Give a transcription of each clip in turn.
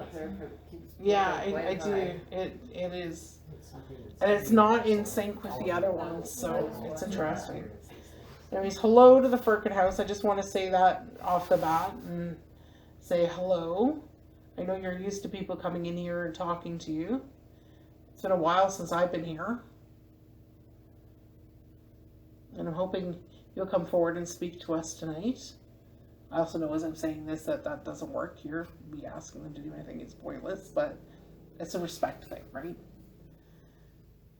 up there. Keeps Yeah, looking I quite do. high. It is. It's something that's And it's not in sync with the other ones, so it's interesting. Anyways, hello to the Firkin house. I just want to say that off the bat and say hello. I know you're used to people coming in here and talking to you. It's been a while since I've been here. And I'm hoping you'll come forward and speak to us tonight. I also know as I'm saying this that doesn't work here. Me asking them to do anything is pointless, but it's a respect thing, right?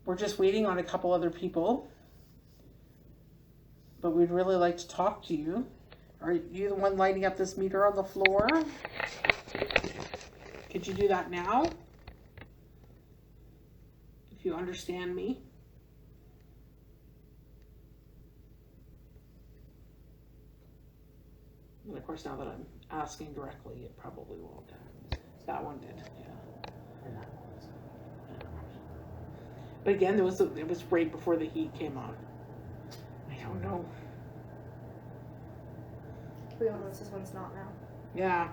We're just waiting on a couple other people. But we'd really like to talk to you. Are you the one lighting up this meter on the floor? Could you do that now? If you understand me. And of course, now that I'm asking directly, it probably won't. That one did, yeah. But again, it was right before the heat came on. I don't know. We don't know this one's not now. Yeah.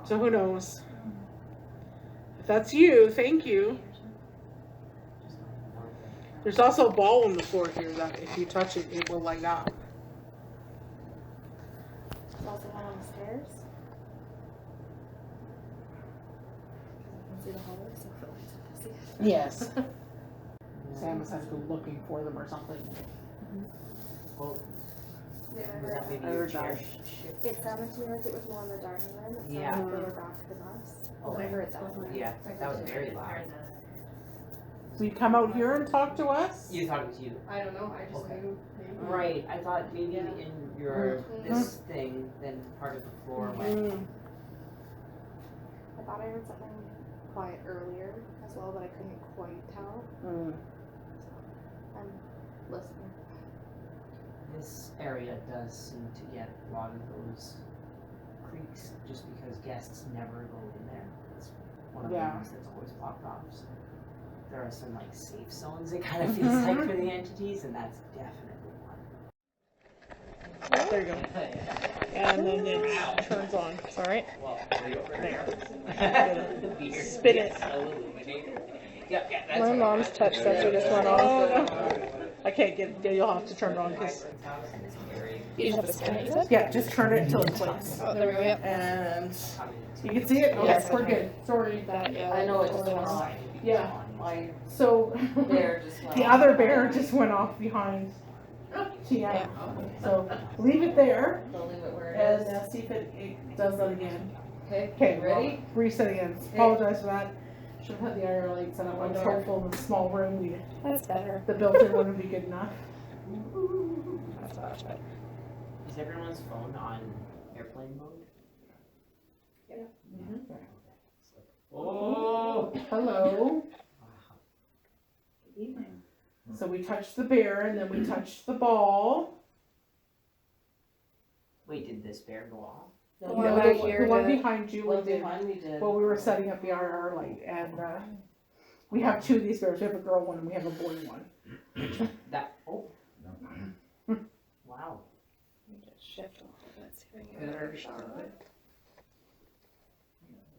So who knows? If that's you, thank you. There's also a ball on the floor here that if you touch it, it will light up. There's also one on the stairs. I can see the hallway, so if it lights up, I'll see it. Yes. Sam must have to go looking for them or something. Well, Yeah, was that maybe I your heard chair that. shift? it sounded to me like it was more in the dining room. It Yeah. sounded further back than us. Oh, I heard that. Yeah, that was very loud. So you come out here and talk to us? You thought it was you. I don't know, I just Okay. knew. Maybe. Right, I thought maybe Yeah. in your, this thing, then part of the floor went. Mm. I thought I heard something quiet earlier as well, but I couldn't quite tell. Mm. I'm listening. This area does seem to get a lot of those creaks just because guests never go in there. It's one of the Yeah. things that's always blocked off. So there are some like safe zones it kind of feels like for the entities, and that's definitely one. There you go. And then it turns on. It's alright? Well, There. Spin it. Yeah, that's My what mom's I got. touch sensor just went off. I can't get it. You'll have to turn it on because You just have to spin it, you said? yeah, just turn it until it clicks. Oh, there we go, yep. And you can see it? Okay, Yes. we're good. Sorry. That, yeah. I know it that's just went what off. Yeah. My So bear just went the off. other bear just went off behind Tia. So leave it there They'll leave it where it and is. see if it does that again. Okay, Okay, ready? Reset again. Apologize for that. Should have had the IR light set up. I was hopeful in the small room That's better. the built-in wouldn't be good enough. That's much better. Is everyone's phone on airplane mode? Oh! Hello. Wow. Good evening. So we touched the bear and then we touched the ball. Wait, did this bear go off? The one Yeah, over the here one to- behind you. One we did. behind me did. Well, we were setting up the IR light, and we have two of these bears. We have a girl one and we have a boy one. That, oh. Wow. Shift a little bit, see if I can get a better shot of it.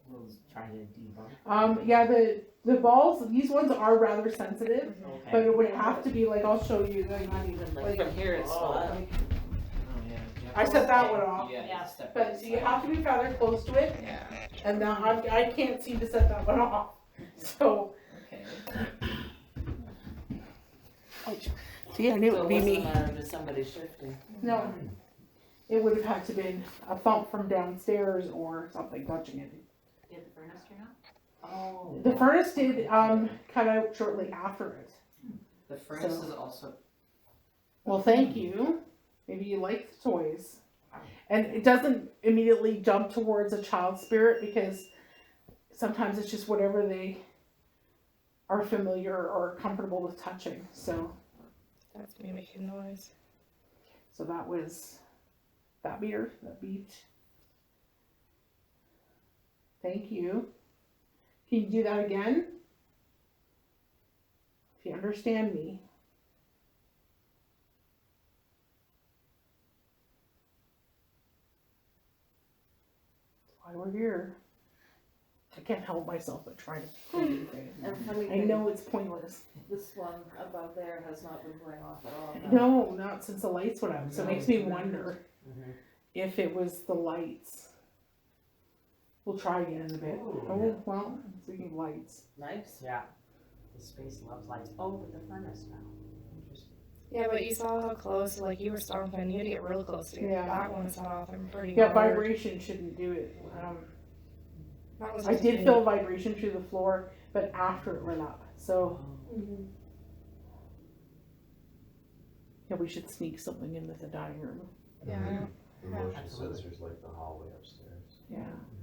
We'll try to debunk. Yeah, the balls. These ones are rather sensitive, Okay. but it would have to be like I'll show you. Like, not even like Like- from here it's still up. Like, I set that one off, Yeah. but you have to be rather close to it, Yeah. and now I can't seem to set that one off. So, Okay. see, I knew it So would it be wasn't me. a matter of just somebody shifting. No, it would have had to been a thump from downstairs or something touching it. Did the furnace turn on? Oh. The furnace did cut out shortly after it. The furnace So- is also. Well, thank you. Maybe you like the toys. And it doesn't immediately jump towards a child spirit because sometimes it's just whatever they are familiar or comfortable with touching. So That's me making noise. that was that meter, that beat. Thank you. Can you do that again? If you understand me. That's why we're here. I can't help myself but try to believe it. And funny I thing, know it's pointless. this one above there has not been going off at all. No, not since the lights went out. So it No, makes me it's not. wonder Mhm. if it was the lights. We'll try again in a bit. Ooh. Oh, well, speaking of lights. Nice. Yeah. The space loves lights. Oh, but the furnace now. Interesting. Yeah, but you saw how close, like you were stomping, you had to get real close to get Yeah. that one set off. I'm pretty Yeah, hard. vibration shouldn't do it. That was I just did me. feel vibration through the floor, but after it went up. So, yeah, we should sneak something into the dining room. Yeah. The motion Absolutely. sensors like the hallway upstairs. Yeah.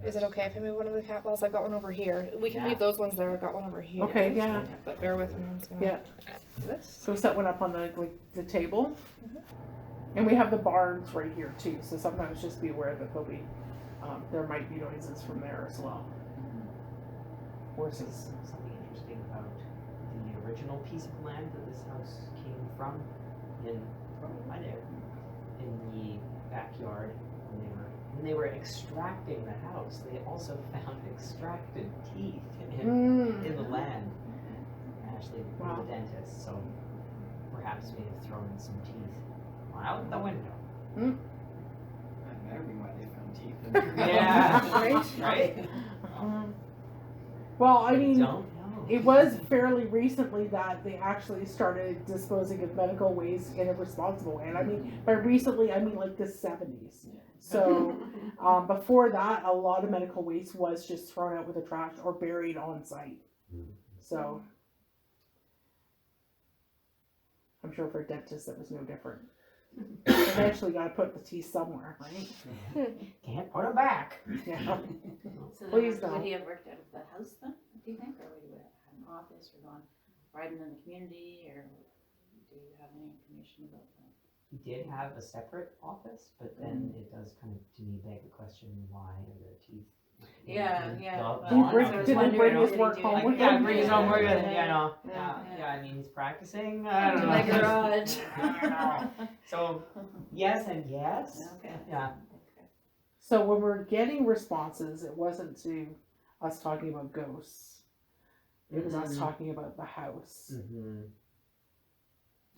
Is it okay if I move one of the cat balls? I've got one over here. We can Yeah. leave those ones there. I've got one over here. Okay, yeah. But bear with me. I'm just gonna Yeah. do this. So set one up on the table. And we have the barns right here too. So sometimes just be aware that there'll be, there might be noises from there as well. Horses. Something interesting about the original piece of land that this house came from in right there in the backyard when they were extracting the house, they also found extracted teeth in the land. Actually, Wow. the dentist, so perhaps may have thrown in some teeth out the window. That better be why they found teeth. Yeah. Right? Right? Well, I I mean, don't know. it was fairly recently that they actually started disposing of medical waste in a responsible way. And I mean, by recently, I mean like the 70s. So before that, a lot of medical waste was just thrown out with the trash or buried on site. So I'm sure for a dentist that was no different. Eventually got to put the teeth somewhere, right? Can't put it back. Yeah. So Please then, don't. would he have worked out of the house then, do you think, or would he have had an office or gone riding in the community, or do you have any information about that? He did have a separate office, but then it does kind of, to me, beg the question, why are there teeth? Yeah, in yeah. the Well, Did he lawn? bring- I was did he wondering, bring you know, his work home like, with yeah, him? bring his own work with him, you Yeah. know. Yeah. Yeah, I mean, he's practicing. I don't To know. my garage. I don't know. So, yes and yes. Okay. Yeah. So when we're getting responses, it wasn't to us talking about ghosts. It was us Mhm. talking about the house. Mm-hmm.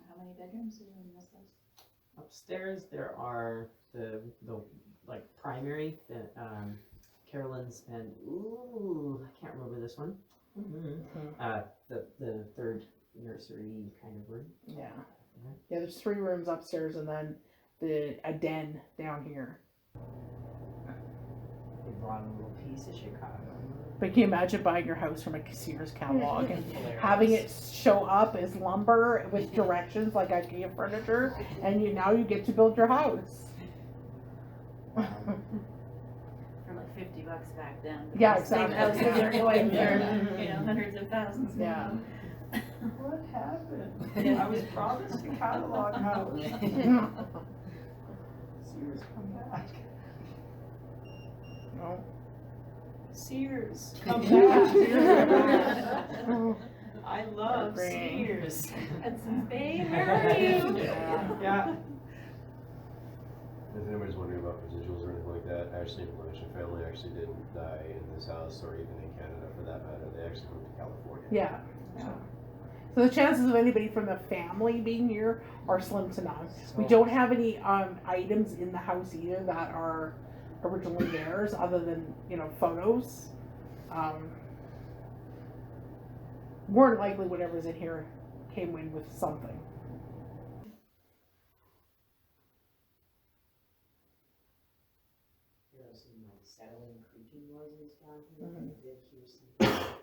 How many bedrooms are in this house? Upstairs, there are the like primary that Carolyn's and I can't remember this one. The third nursery kind of room. Yeah. Yeah, there's 3 rooms upstairs and then a den down here. They brought a little piece of Chicago. But can you imagine buying your house from a Sears catalog and Hilarious. having it show up as lumber with directions like IKEA furniture, and now you get to build your house. For like $50 back then. but Yeah, the same exactly. houses are going for, Yeah. you know, hundreds of thousands. Yeah. What happened? Yeah. I was promised a catalog house. Sears, come back. Oh. Sears, Come come back. back. I love Ring. Sears. Hudson's Bay, where are you? Yeah. If anybody's wondering about residuals or anything like that, Ashley and Malaysian family actually didn't die in this house or even in Canada for that matter. They actually moved to California. Yeah. So the chances of anybody from the family being here are slim to none. We don't have any items in the house either that are originally theirs, other than photos. More than likely, whatever's in here came in with something. There was some like settling creaking noises down here. I did hear something that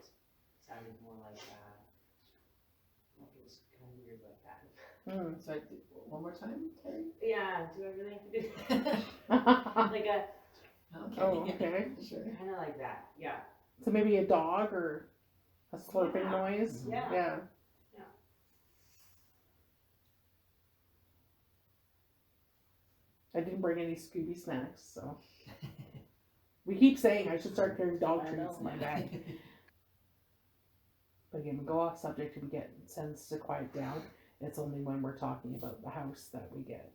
sounded more like it was kind of weird like that. Sorry, one more time, Terry? Yeah, do I really have to do that? Like a Oh, okay. Sure. kind of like that. Yeah. So maybe a dog or a slurping Yeah. noise. Yeah. Yeah. Yeah. I didn't bring any Scooby snacks, so we keep saying I should start carrying dog I treats in know. my bag. But again, we go off subject and get sense to quiet down. It's only when we're talking about the house that we get.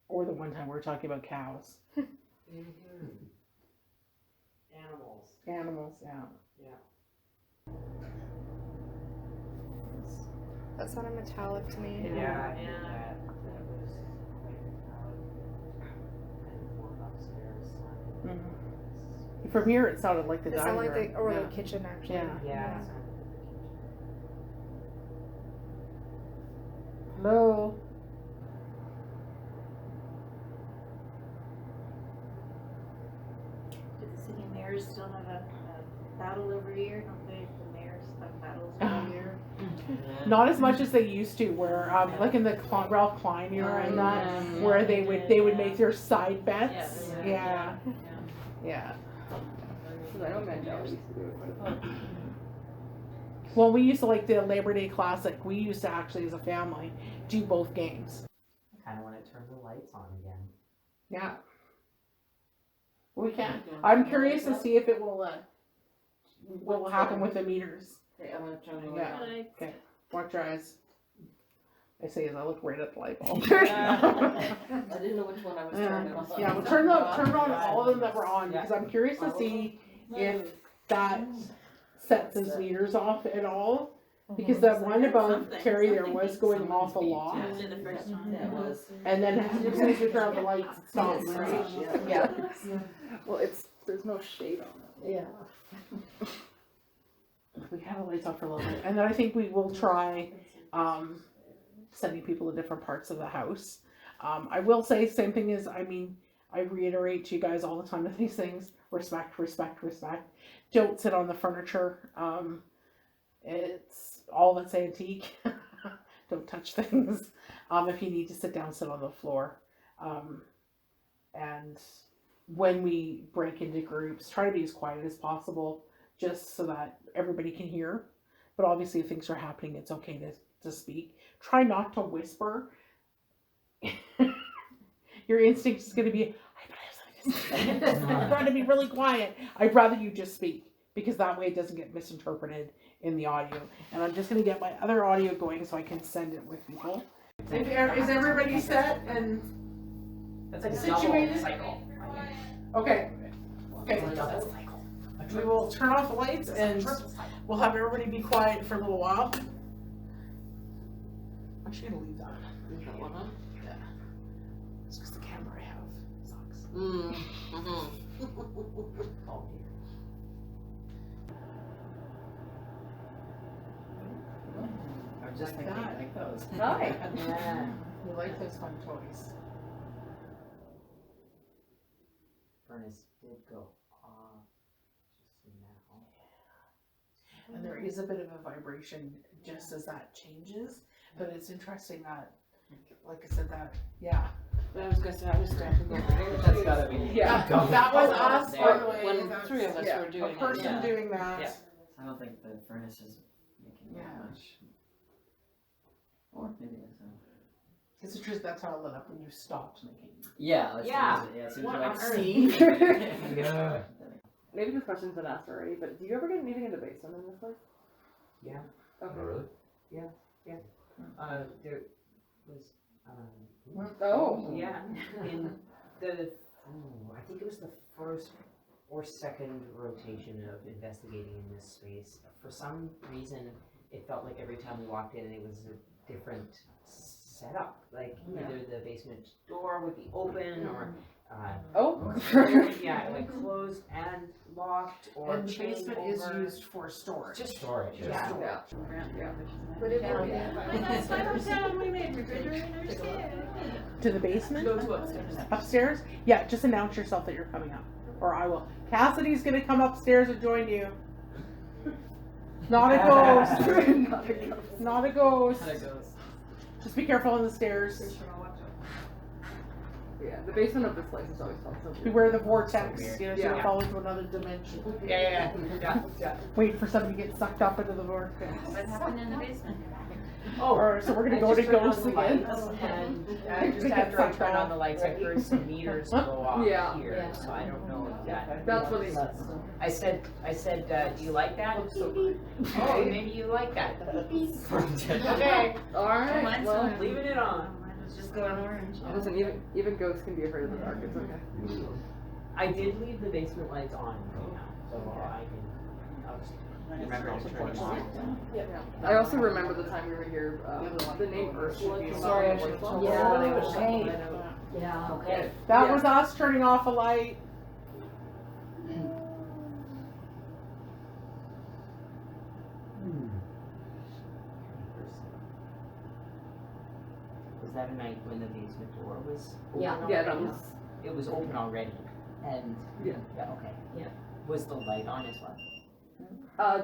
Or the one time we were talking about cows. Mhm. Animals. Animals, yeah. That sounded metallic to me. Yeah, that was quite loud. And more upstairs. From here, it sounded like the It dining sounded like room. the, or yeah. the kitchen actually. Yeah. Yeah. it sounded like Hello. Do the city mayors still have a battle every year? Don't they? The mayors have battles every year. Not as much as they used to, where like in the Ralph Klein era and that, where they would make their side bets. Yeah. I know Mandela used to do it quite a bit. Well, we used to like the Labor Day Classic. We used to actually, as a family, do both games. I kind of want to turn the lights on again. Yeah. We can. I'm curious to see if it will. What will happen with the meters? Okay, I'm gonna turn the Yeah. light on. Okay. Watch your eyes. I say as I look right at the light bulb. I didn't know which one I was turning on. Yeah, well, turn on all of them that were on, because I'm curious to see if that sets his meters off at all. Because that one above Terry there was going off a lot. After the first one. Yeah, it was. And then as soon as we turn on the lights, it stops, right? Yeah. Well, there's no shade on it. Yeah. We have the lights off for a little bit. And then I think we will try, sending people to different parts of the house. I will say, same thing as, I mean, I reiterate to you guys all the time with these things, respect, respect, respect. Don't sit on the furniture. It's all that's antique. Don't touch things. If you need to sit down, sit on the floor. And when we break into groups, try to be as quiet as possible, just so that everybody can hear. But obviously, if things are happening, it's okay to speak. Try not to whisper. Your instinct is going to be, I'm trying to be really quiet. I'd rather you just speak, because that way it doesn't get misinterpreted in the audio. And I'm just going to get my other audio going so I can send it with people. Is everybody set and That's like a situated? double cycle. Okay. It's Okay. a double cycle. We will turn off the lights and we'll have everybody be quiet for a little while. I'm actually gonna leave that. Leave that one on? Yeah. It's just the camera I have sucks. Oh, dear. I was just thinking, that. like those. Hi. Yeah. You like those fun toys? Furnace did go off just now. And there is a bit of a vibration just as that changes, but it's interesting that, like I said, that, yeah. But I was gonna say, I was stopping over there. That's gotta be. Yeah, Go. that was us, by the way. When That's- three of us yeah, were doing a it, person yeah. doing that. Yeah. I don't think the furnace is making Yeah. that much. Or maybe it is. Because the truth, that's how it lit up when you stopped making. Yeah, let's Yeah. use it. Yeah, as soon What as on like earth? steam. Yeah. Maybe this question's been asked already, but do you ever get anything in the basement in this place? Yeah. Okay. Oh, really? There was, Oh. yeah, in I think it was the first or second rotation of investigating in this space. For some reason, it felt like every time we walked in, it was a different setup. Like either the basement door would be open, or Oh. yeah, like closed and locked, or And the chained basement is over. used for storage. Just storage. Yeah. Yeah. But it would be That's my sound we made refrigerators. To the basement? Go to upstairs. Upstairs? Yeah, just announce yourself that you're coming up. Or I will. Cassidy's gonna come upstairs and join you. Not a ghost. Not a ghost. There it goes. Just be careful on the stairs. Yeah, the basement of this place is always felt so weird. Beware the vortex. weird. You know, so Yeah. you fall into another dimension. Yeah. Wait for somebody to get sucked up into the vortex. What happened in the basement? Or so we're gonna go to ghosts again. And just Get after I sucked turned off. on the lights, I heard some meters go off Yeah. here, so I don't know if that. That's what it I said, do you like that? Oh, maybe you like that. Okay, Alright, Mine's well, on. leaving it on. Mine was just going orange. listen, even ghosts can be afraid of the dark, it's okay. I did leave the basement lights on, though. So I'll just remember to turn it on. I also remember the time we were here, the name Ursula came Sorry, I up. should have told Yeah, you. okay. Yeah, okay. That Yeah. was us turning off a light. Was that a night when the basement door was Yeah, open that already? was, It was open already, and, Yeah. okay. Yeah. Was the light on as well?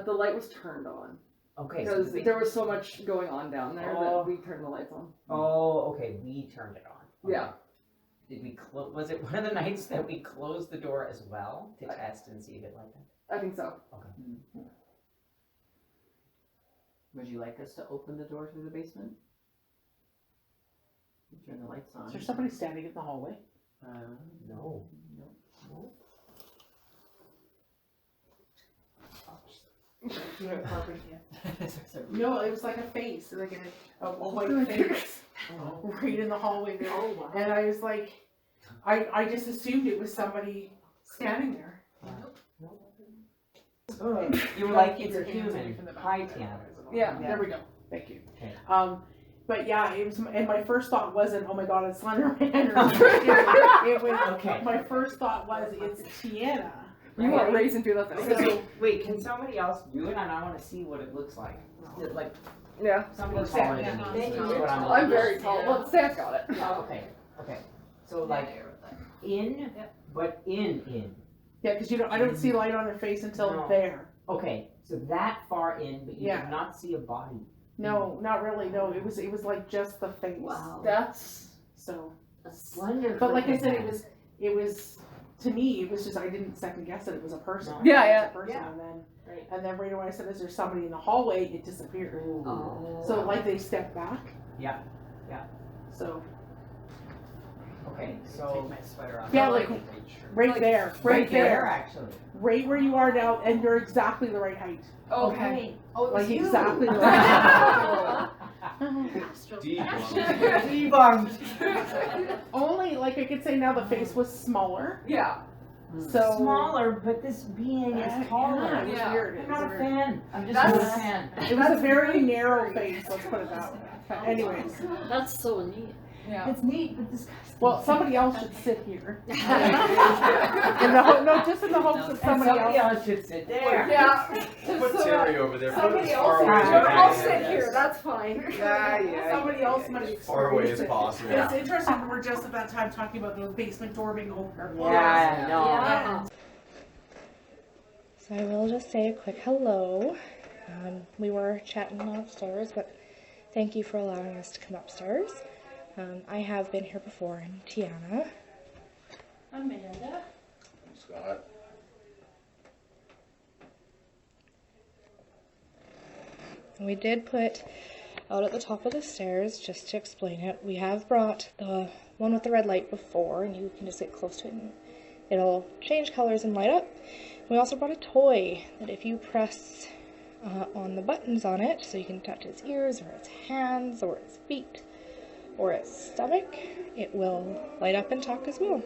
the light was turned on. Okay. so Because the there was so much going on down there Oh. that we turned the lights on. Oh, okay, we turned it on. Okay. Yeah. Did we was it one of the nights that we closed the door as well to test and see if it lighted? I think so. Would you like us to open the door to the basement? Turn the lights on. Is there somebody standing in the hallway? No. No, it was like a face, like a white face, right in the hallway there. And I was like, I just assumed it was somebody standing there. You were like, it's a human. Hi, Tiana. Yeah. There we go. Thank you. Okay. But yeah, it was, and my first thought wasn't, oh my god, it's Slenderman. Or it was, Okay. my first thought was, it's Tiana. You want racing through that thing. So, wait, can somebody else do it? And I want to see what it looks like. Like, Yeah. somebody Stand, taller than me. yeah. This is what I'm I'm looking very tall. Well, Stan's got it. for. Okay, okay. So like, in, but in. Yeah, because I don't see light on their face until No. there. Okay, so that far in, but you Yeah. did not see a body. No, not really. No, it was like just the face. Wow. That's So, A slender. but like I freaking said, man. it was to me, it was just I didn't second guess it. It was a person. No. I Yeah, thought it yeah. was a person, Yeah. and then Right. and then right away I said, "Is there somebody in the hallway?" It disappeared. Oh. So like they stepped back. Yeah, yeah. So Okay, Take so my sweater off. yeah, like right there, right there, actually. right where you are now, and you're exactly the right height. okay. Oh, it was Like you. exactly the right Debunked. Only like I could say now the face was smaller. Yeah. So Smaller, but this being Yeah, is taller. yeah, it was Yeah. weird. It I'm was not a weird. fan. I'm just That's- not a fan. It was a very narrow face. Let's put it that way. Anyways, That's so neat. Yeah. It's neat, but this guy's. well, somebody else should sit here. In the just in the hopes that somebody else. should sit there. Yeah. Put Terry over there. Put Somebody as far else. away as you I'll can. sit here. That's fine. Somebody else might As far away experience as it. possible. It's interesting. We were just at that time talking about the basement door being open. Yeah, no. Yeah. So I will just say a quick hello. We were chatting downstairs, but thank you for allowing us to come upstairs. I have been here before. I'm Tiana. Amanda. Scott. We did put out at the top of the stairs, just to explain it, we have brought the one with the red light before, and you can just get close to it and it'll change colors and light up. We also brought a toy that if you press on the buttons on it, so you can touch its ears or its hands or its feet or its stomach, it will light up and talk as well.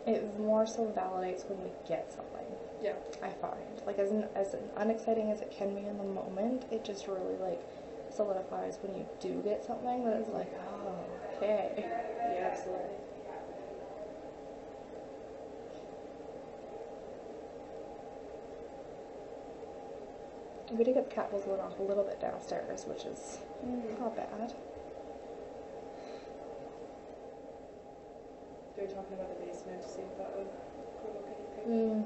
It more so validates when we get something. Yeah. I find. Like as unexciting as it can be in the moment, it just really like solidifies when you do get something that it's like, oh, okay. Yeah, absolutely. We did get the cat holes going off a little bit downstairs, which is not bad. They were talking about the basement to see if that would provoke anything.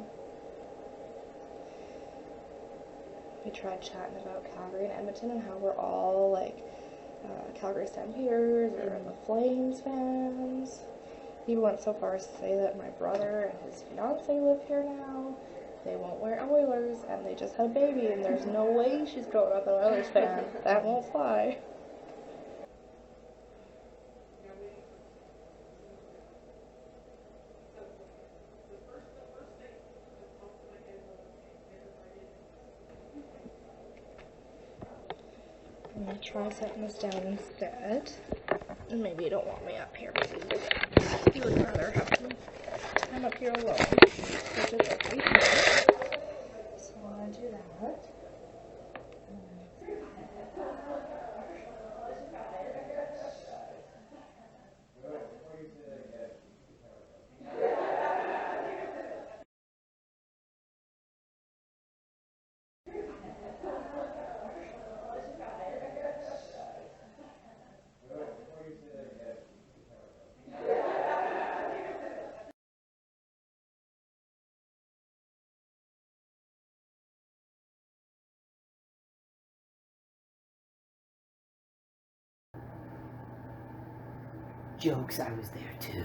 We tried chatting about Calgary and Edmonton and how we're all like Calgary Stampeders or the Flames fans. He went so far as to say that my brother and his fiance live here now. They won't wear Oilers and they just had a baby and there's no way she's growing up an Oilers fan. That won't fly. I'm gonna try setting this down instead. Maybe you don't want me up here because you would rather have me I'm up here alone, which is okay. So I want to do that. Jokes, I was there too.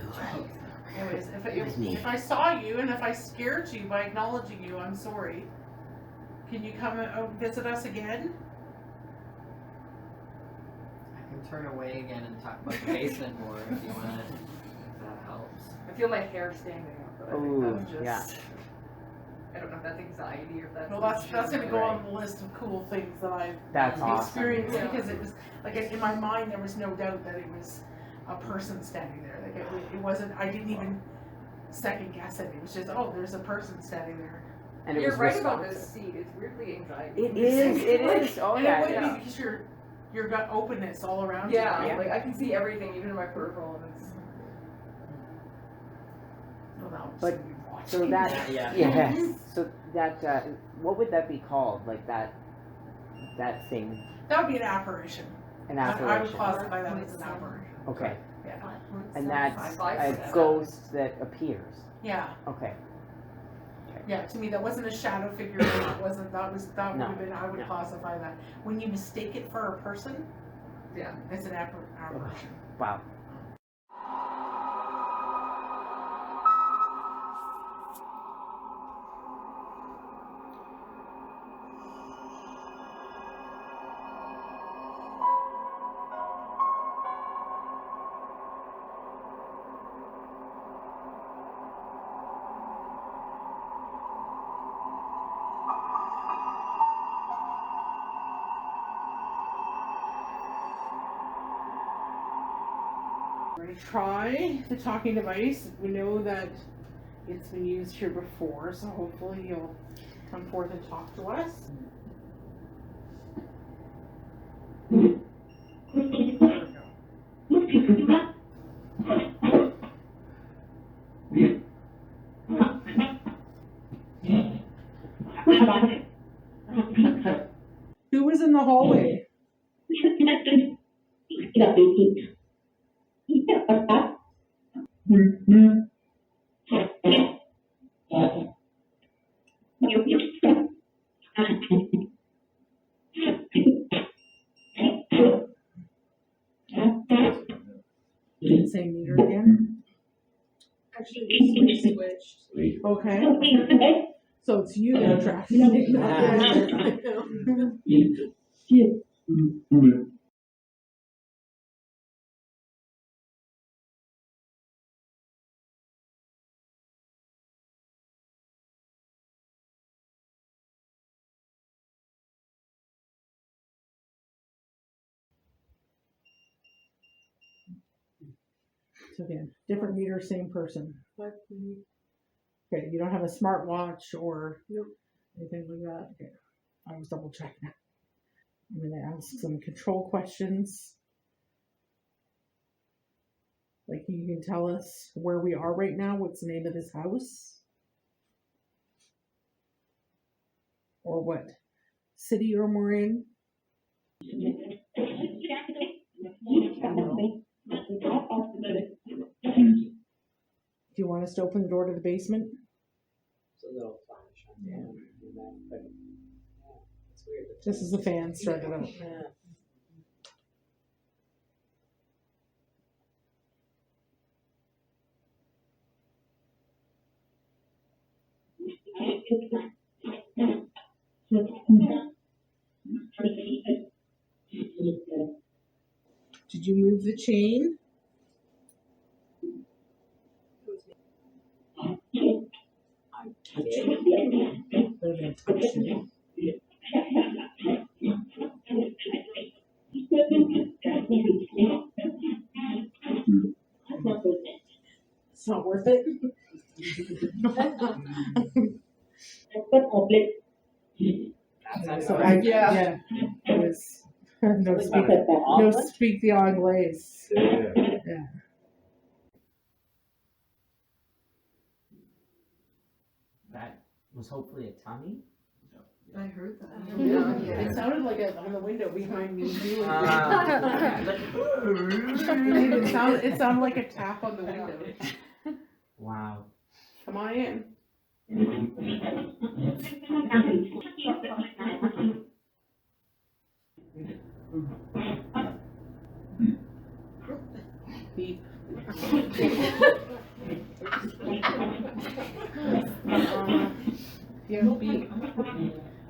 Anyways, It was me. if I saw you and if I scared you by acknowledging you, I'm sorry. Can you come and visit us again? I can turn away again and talk about the basement more if you want to. If that helps. I feel my hair standing up, but I think Ooh, that's just. yeah. I don't know if that's anxiety or if that's. Well, that's gonna go on the list of cool things that I've That's awesome. experienced Yeah. because it was like in my mind there was no doubt that it was a person standing there. Like it wasn't. I didn't even second guess it. It was just there's a person standing there. And it You're was right about responsive. this seat. It's weirdly anxiety. It is. It Like, is. Oh and yeah. it would yeah. be because your gut openness all around Yeah, you. Yeah. like I can see everything, even in my peripheral, and it's. Well, now I'm just But- gonna be watching. So that. Yeah. Yeah. So that. What would that be called? Like that thing. That would be an apparition. An I would apparition. classify that as an apparition. Okay. Yeah. And that's Five a foot. ghost that appears. Yeah. Okay. Yeah, to me, that wasn't a shadow figure. That would No, have been, I would no. classify that. When you mistake it for a person, Yeah. it's an apparition. Wow. We're going to try the talking device. We know that it's been used here before, so hopefully you'll come forth and talk to us. There we go. Who was in the hallway? Same meter again. Actually, we switched. Okay. So it's you that attracts me. So again, different meter, same person. Okay, you don't have a smartwatch or anything like that. Okay, I was double checking. I'm gonna ask some control questions. Like you can tell us where we are right now. What's the name of this house? Or what city we're in? Do you want us to open the door to the basement? It's a little flash on Yeah. that, but it's weird. This is the fan started up. Yeah. Did you move the chain? I touched it. But I touched it. It's not worth it. So yeah. It was no speak the Anglaise. Yeah. That was hopefully a tummy. I heard that. Yeah. It sounded like on the window behind me. It sounded like a tap on the window. Wow. Come on in. Beep. Yeah, beep.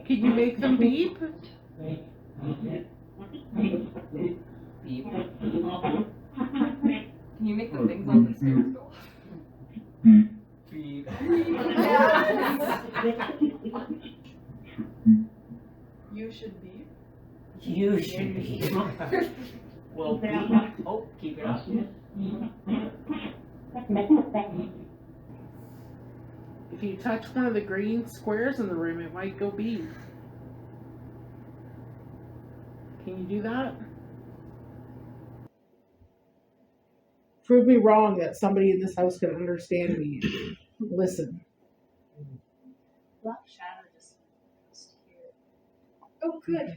Can you make them beep? Beep. Can you make the things on the stairs go? Beep. You should be. You should be. Well, beep. Oh, keep it up. If you touch one of the green squares in the room, it might go beep. Can you do that? Prove me wrong that somebody in this house can understand me. Listen. Black shadow just here. Oh, good.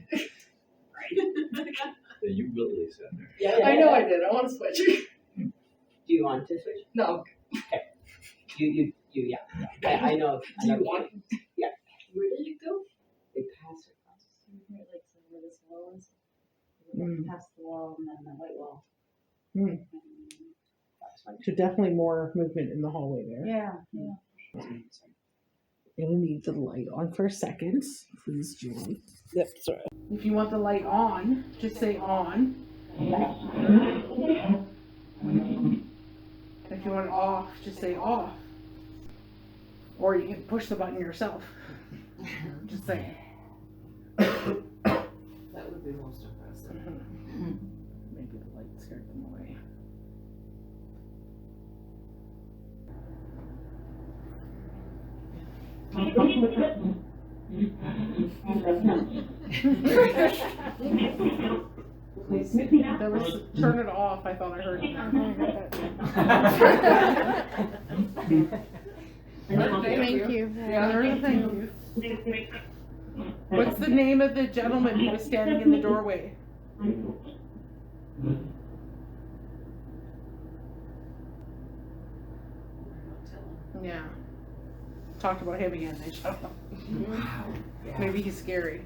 Yeah, you literally sat there. Yeah, I know I did. I want to switch. Do you want to switch? No. You, yeah. I know. Do you want? Yeah. Where did it go? They pass it. Right, like so where this wall is. Past the wall and then the white wall. So definitely more movement in the hallway there. Yeah. And we need the light on for a second. Please, Julie. Yep, sorry. If you want the light on, just say on. If you want it off, just say off. Or you can push the button yourself. Just say. That would be most impressive. Maybe the light scared them away. Please. There was turn it off. I thought I heard that. Thank you. Yeah, there's a thank you. What's the name of the gentleman who was standing in the doorway? Yeah. Talked about him again. They shut up. Wow. Maybe he's scary.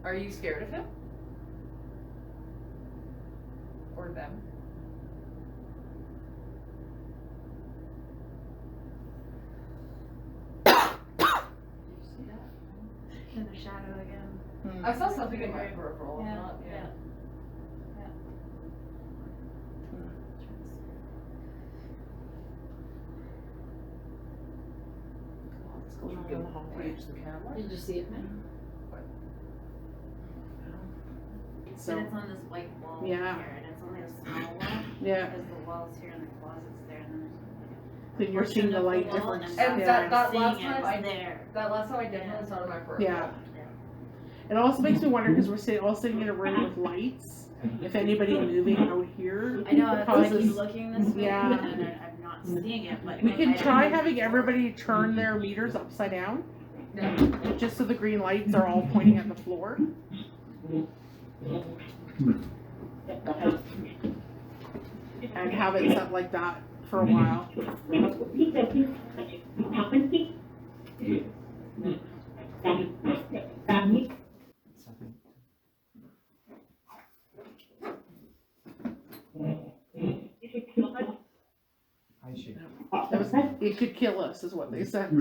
Are you scared of him? Or them? In the shadow again. I saw something in my peripheral. Yeah, Not, yeah. What's going on in the hallway? Reach the camera. Did you see it, man? So, And it's on this white wall Yeah. here, and it's only a small wall. yeah. Because the wall's here and the closet's there, and then Then you're seeing the light difference. And Yeah. that seeing last it time was I there. That last time I definitely saw it in my peripheral. Yeah. It also makes me wonder because we're all sitting in a room with lights. If anybody moving out here I know, it's like causes. he's looking this way, Yeah. and I'm not seeing it, but. We it can might try have- having everybody turn their meters upside down, Yeah. just so the green lights are all pointing at the floor. And have it set like that for a while. I should. It could kill us, is what they said.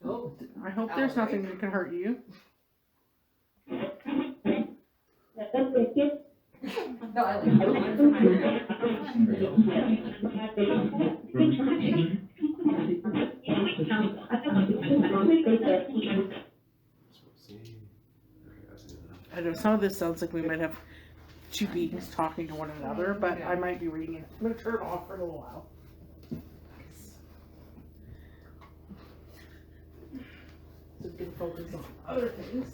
Oh, I hope there's nothing that can hurt you. No, I like it. I know some of this sounds like we might have two beings talking to one another, but I might be reading it. I'm gonna turn it off for a little while. focus on other things.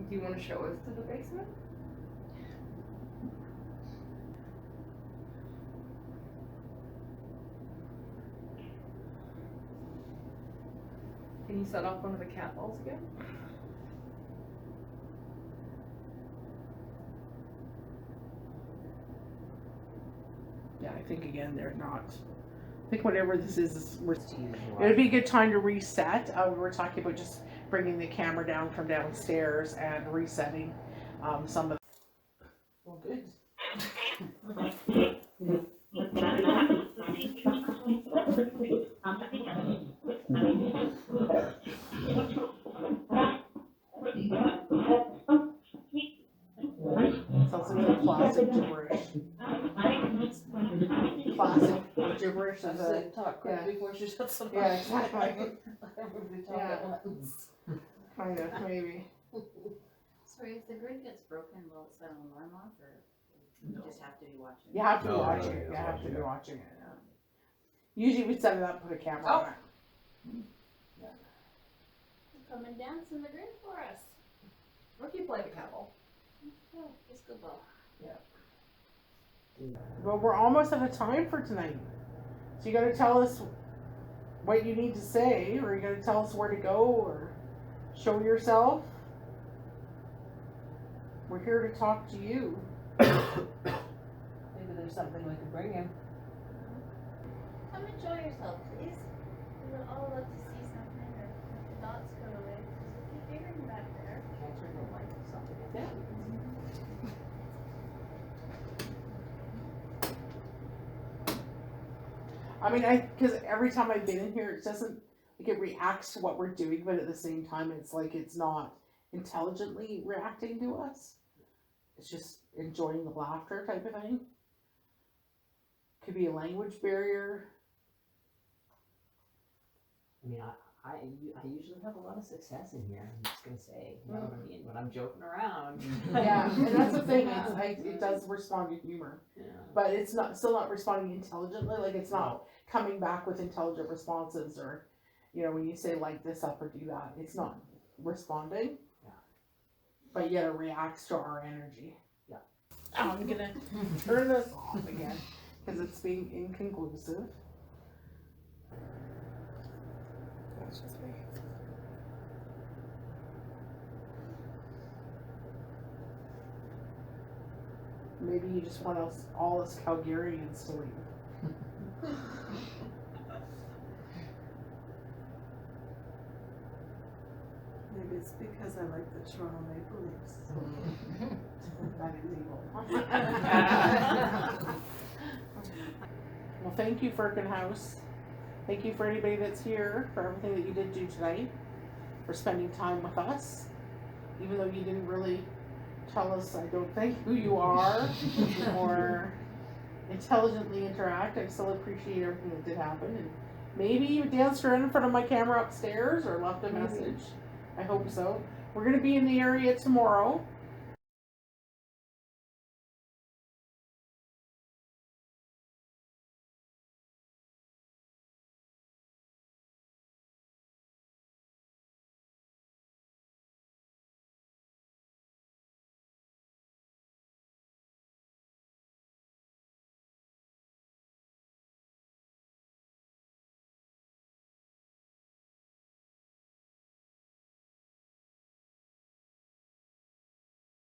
Do you want to show us to the basement? Can you set off one of the cat balls again? Yeah, I think again they're not. I think whatever this is we're. To use It'd be a good time to reset. We were talking about just bringing the camera down from downstairs and resetting some of. Well, good. Sounds like a classic gibberish. Classic gibberish is a. Talk quick yeah. before she shuts them Yeah, exactly. Everybody talk Yeah. at once. Kind of, maybe. Sorry, if the grid gets broken, will it set an alarm off, or you just have to be watching? You have to be No, no, watching you it. You have to have to watch be it. watching it. Yeah. Usually we set it up, put a camera on it. Come and dance in the grid for us. Rookie play the cat ball. Oh, disco ball. But we're almost out of time for tonight. So you gotta tell us what you need to say, or you gotta tell us where to go, or show yourself. We're here to talk to you. Maybe there's something we can bring him. Come enjoy yourself, please. We would all love to see something, or if the dots go away. Keep figuring back there. Can't turn the light or something. Yeah. I mean, because every time I've been in here, it doesn't, like, it reacts to what we're doing, but at the same time, it's like it's not intelligently reacting to us. It's just enjoying the laughter type of thing. Could be a language barrier. I mean, I usually have a lot of success in here. I'm just gonna say, you know what I mean? When I'm joking around. Yeah, and that's the thing. It does respond to humor, Yeah. but it's still not responding intelligently. Like, it's not coming back with intelligent responses, or, you know, when you say light this up or do that, it's not responding. Yeah. But yet it reacts to our energy. Yeah. I'm gonna turn this off again because it's being inconclusive. That's just me. Maybe you just want all us Calgarians to leave. Maybe it's because I like the Toronto Maple Leafs. That is evil. Well, thank you, Firkin House. Thank you for anybody that's here, for everything that you did do tonight, for spending time with us. Even though you didn't really tell us, I don't think, who you are, or intelligently interact, I still appreciate everything that did happen. And maybe you danced around in front of my camera upstairs, or left a message. I hope so. We're going to be in the area tomorrow.